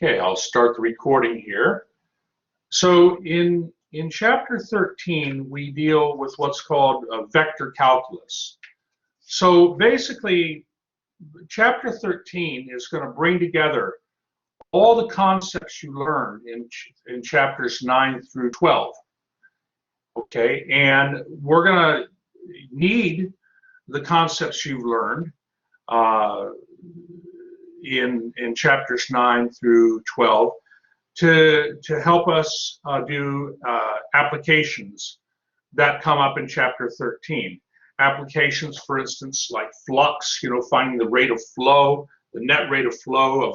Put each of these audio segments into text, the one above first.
Okay, I'll start the recording here. So in chapter 13, we deal with what's called vector calculus. So basically, chapter 13 is going to bring together all the concepts you learned in chapters 9 through 12. Okay, and we're going to need the concepts you've learned in chapters 9 through 12 to help us do applications that come up in chapter 13. Applications, for instance, like flux, finding the rate of flow, the net rate of flow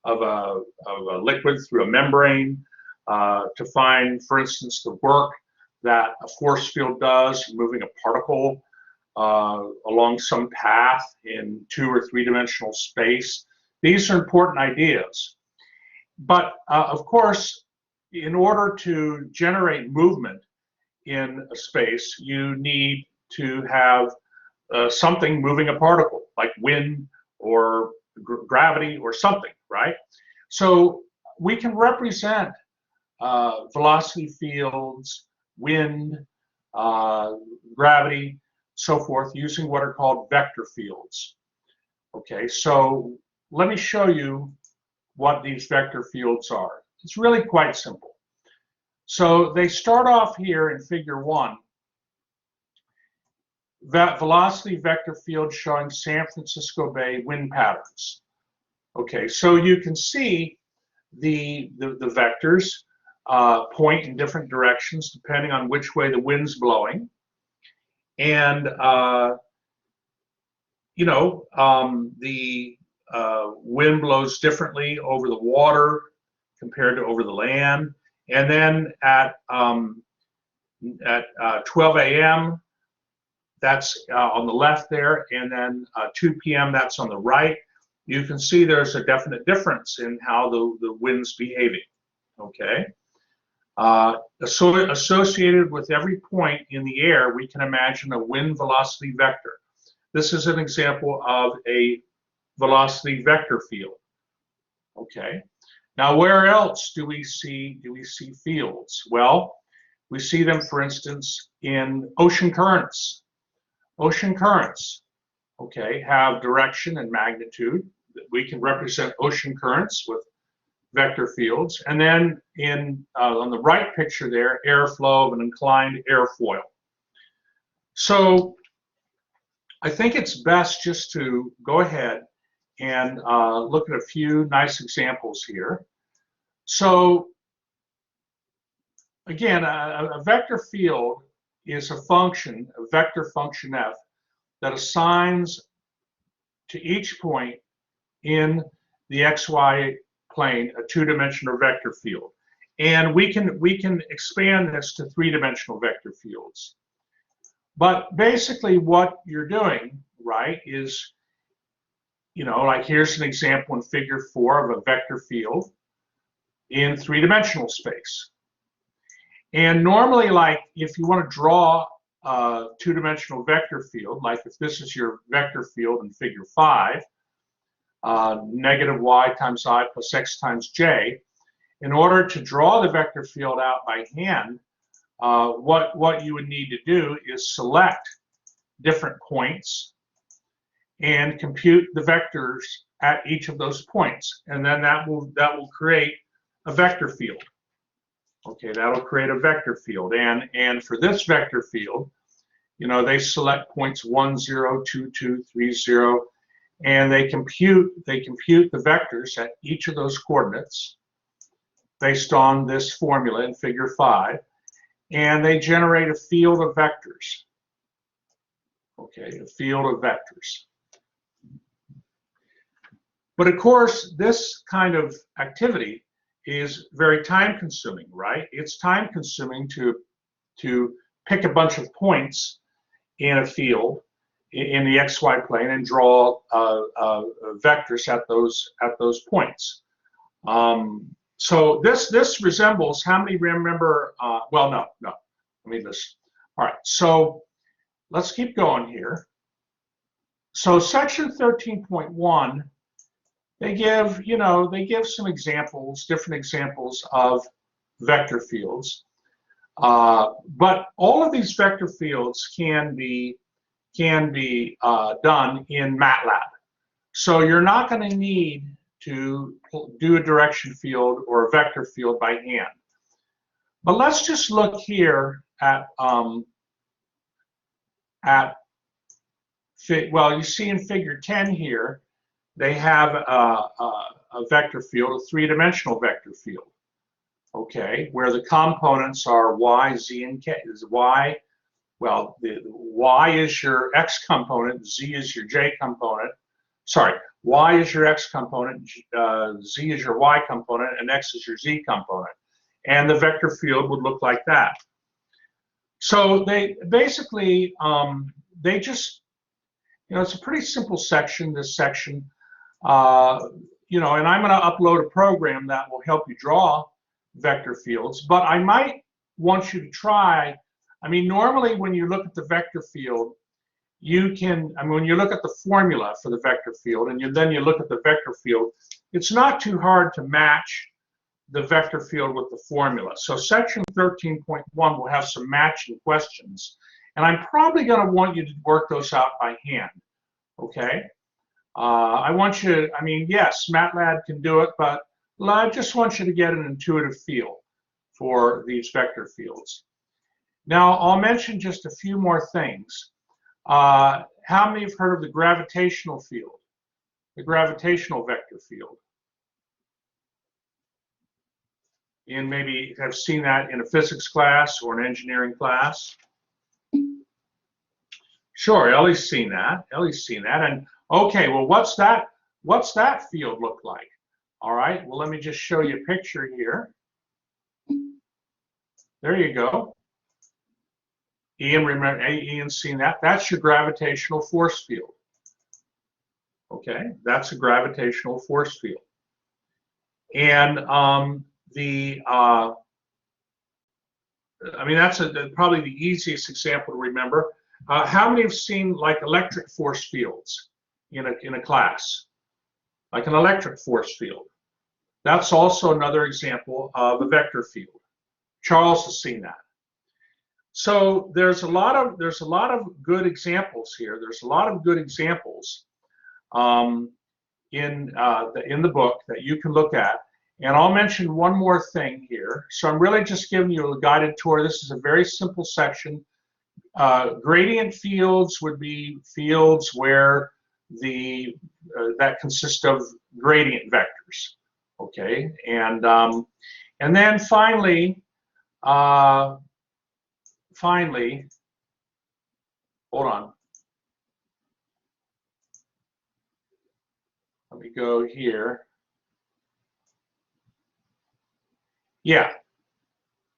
of a liquid through a membrane, to find, for instance, the work that a force field does moving a particle along some path in 2- or 3-dimensional space. These are important ideas. But of course, in order to generate movement in a space, you need to have something moving a particle, like wind or gravity or something, right? So we can represent velocity fields, wind, gravity, so forth, using what are called vector fields. Okay, so let me show you what these vector fields are. It's really quite simple. So they start off here in figure 1. That velocity vector field showing San Francisco Bay wind patterns. Okay, so you can see the vectors point in different directions depending on which way the wind's blowing. And, the wind blows differently over the water compared to over the land. And then at 12 a.m., that's on the left there, and then 2 p.m., that's on the right. You can see there's a definite difference in how the wind's behaving, okay? Associated with every point in the air, we can imagine a wind velocity vector. This is an example of a velocity vector field, okay? Now, where else do we see fields? Well, we see them, for instance, in ocean currents. Ocean currents, okay, have direction and magnitude. We can represent ocean currents with vector fields. And then on the right picture there, airflow of an inclined airfoil. So I think it's best just to go ahead and look at a few nice examples here. So again, a vector field is a function, a vector function f, that assigns to each point in the xy plane a 2-dimensional vector field. And we can expand this to 3-dimensional vector fields. But basically what you're doing, right, is, like here's an example in figure 4 of a vector field in 3-dimensional space. And normally, like if you want to draw a 2-dimensional vector field, like if this is your vector field in figure 5, negative y times I plus x times j, in order to draw the vector field out by hand, what you would need to do is select different points and compute the vectors at each of those points, and then that will create a vector field. Okay, that'll create a vector field, and for this vector field, they select points 1, 0, 2, 2, 3, 0, and they compute the vectors at each of those coordinates based on this formula in figure 5, and they generate a field of vectors. Okay, a field of vectors. But of course, this kind of activity is very time consuming, right? It's time consuming to pick a bunch of points in a field in the xy plane and draw vectors at those points. So this resembles, how many remember, well, no, let me just, all right, so let's keep going here. So section 13.1 they give, they give some examples, different examples of vector fields. But all of these vector fields can be done in MATLAB. So you're not going to need to do a direction field or a vector field by hand. But let's just look here at well, you see in figure 10 here, they have a vector field, a three-dimensional vector field, okay, where the components are y, z, and k. Y, well, the y is your x component, z is your j component. Sorry, y is your x component, z is your y component, and x is your z component. And the vector field would look like that. So they basically, they just, it's a pretty simple section, this section. And I'm going to upload a program that will help you draw vector fields, but I might want you to try, normally when you look at the vector field, you can, when you look at the formula for the vector field and then you look at the vector field, it's not too hard to match the vector field with the formula. So section 13.1 will have some matching questions, and I'm probably going to want you to work those out by hand, okay? I want you, yes, MATLAB can do it, but I just want you to get an intuitive feel for these vector fields. Now, I'll mention just a few more things. How many have heard of the gravitational field, the gravitational vector field? And maybe have seen that in a physics class or an engineering class? Sure, Ellie's seen that. And okay, well, what's that field look like? All right, well, let me just show you a picture here. There you go. Ian, remember, Ian's seen that. That's your gravitational force field. Okay, that's a gravitational force field. And that's probably the easiest example to remember. How many have seen like electric force fields in a class? Like an electric force field. That's also another example of a vector field. Charles has seen that. So there's a lot of good examples here. There's a lot of good examples in the book that you can look at. And I'll mention one more thing here. So I'm really just giving you a guided tour. This is a very simple section. Gradient fields would be fields where that consist of gradient vectors. Okay, and then finally, hold on. Let me go here. Yeah.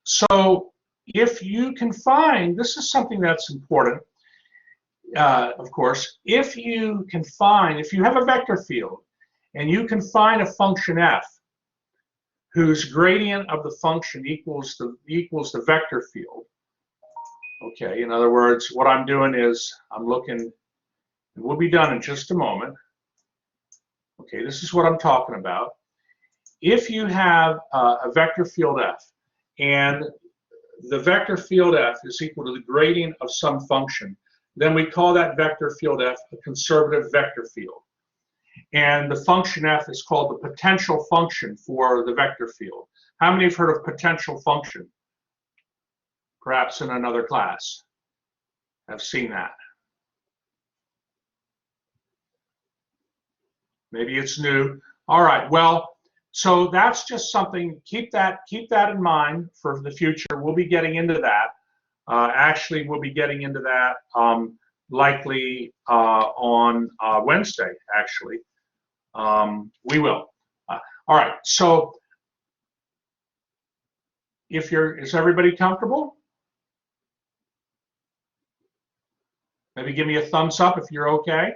So if you can find, this is something that's important, of course, if you have a vector field and you can find a function f whose gradient of the function equals the vector field. Okay, in other words, what I'm doing is I'm looking, and we'll be done in just a moment. Okay, this is what I'm talking about. If you have a vector field f, and the vector field f is equal to the gradient of some function, then we call that vector field f a conservative vector field. And the function f is called the potential function for the vector field. How many have heard of potential function? Perhaps in another class. I've seen that. Maybe it's new. All right, well, so that's just something, keep that in mind for the future. We'll be getting into that. Actually, we'll be getting into that likely on Wednesday, actually. We will. All right, so is everybody comfortable? Maybe give me a thumbs up if you're okay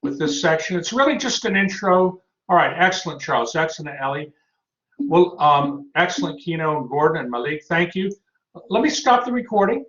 with this section. It's really just an intro. All right, excellent, Charles. Excellent, Ellie. Well, excellent, Kino and Gordon and Malik. Thank you. Let me stop the recording.